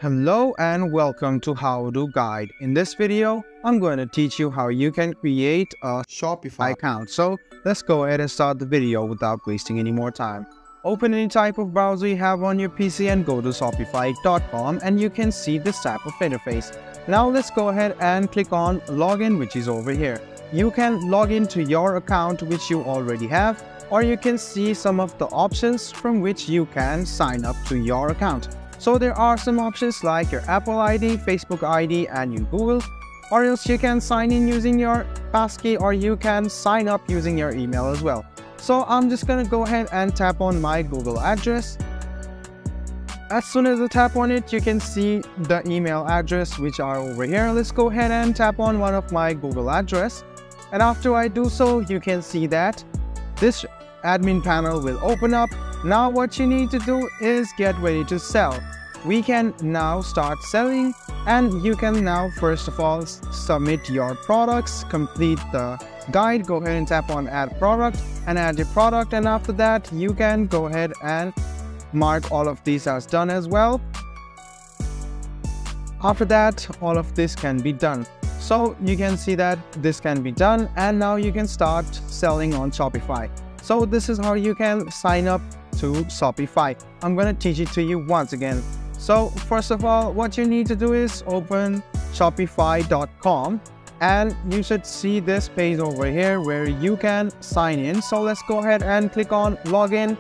Hello and welcome to How To Guide. In this video, I'm going to teach you how you can create a Shopify account. So let's go ahead and start the video without wasting any more time. Open any type of browser you have on your PC and go to Shopify.com and you can see this type of interface. Now let's go ahead and click on Login, which is over here. You can log into your account which you already have, or you can see some of the options from which you can sign up to your account. So there are some options like your Apple ID, Facebook ID and your Google, or else you can sign in using your passkey, or you can sign up using your email as well. So I'm just gonna go ahead and tap on my Google address. As soon as I tap on it, you can see the email address which are over here. Let's go ahead and tap on one of my Google address. And after I do so, you can see that this admin panel will open up. Now what you need to do is get ready to sell. We can now start selling, and you can now first of all submit your products, complete the guide. Go ahead and tap on add product and add your product, and after that you can go ahead and mark all of these as done as well. After that, all of this can be done. So you can see that this can be done, and now you can start selling on Shopify. So this is how you can sign up to Shopify. I'm going to teach it to you once again. So first of all, what you need to do is open Shopify.com, and you should see this page over here where you can sign in. So let's go ahead and click on login.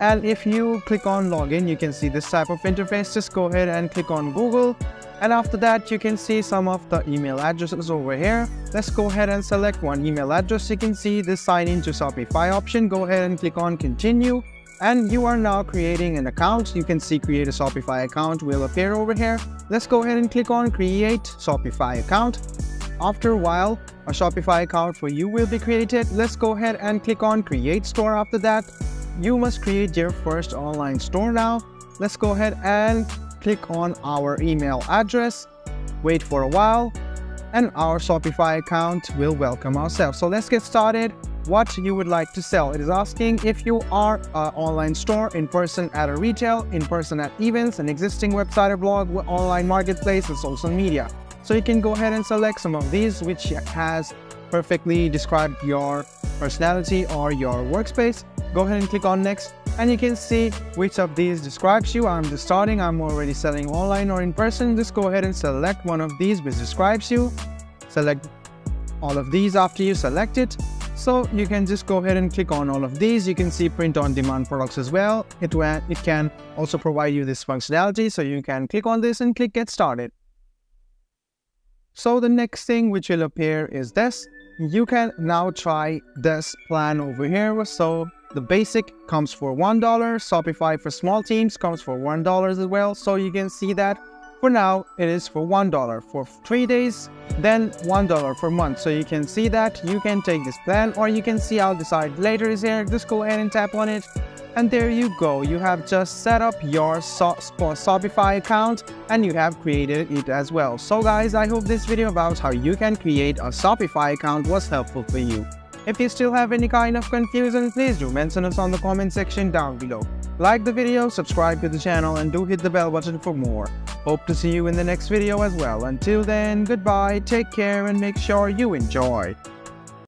And if you click on login, you can see this type of interface. Just go ahead and click on Google. And after that, you can see some of the email addresses over here. Let's go ahead and select one email address. You can see this sign in to Shopify option. Go ahead and click on continue. And you are now creating an account. You can see create a Shopify account will appear over here. Let's go ahead and click on create Shopify account. After a while, a Shopify account for you will be created. Let's go ahead and click on create store. After that, you must create your first online store now. Let's go ahead and click on our email address. Wait for a while, and our Shopify account will welcome ourselves. So let's get started. What you would like to sell. It is asking if you are an online store, in person at a retail, in person at events, an existing website or blog, online marketplace, and social media. So you can go ahead and select some of these which has perfectly described your personality or your workspace. Go ahead and click on next, and you can see which of these describes you. I'm just starting. I'm already selling online or in person. Just go ahead and select one of these which describes you. Select all of these after you select it. So you can just go ahead and click on all of these. You can see print on demand products as well. It can also provide you this functionality. So you can click on this and click get started. So the next thing which will appear is this. You can now try this plan over here. So the basic comes for $1. Shopify for small teams comes for $1 as well. So you can see that for now it is for $1 for 3 days, then $1 per month. So you can see that you can take this plan, or you can see I'll decide later is here. Just go ahead and tap on it, and there you go. You have just set up your Shopify account and you have created it as well. So guys, I hope this video about how you can create a Shopify account was helpful for you. If you still have any kind of confusion, please do mention us on the comment section down below. Like the video, subscribe to the channel, and do hit the bell button for more. Hope to see you in the next video as well. Until then, goodbye, take care, and make sure you enjoy.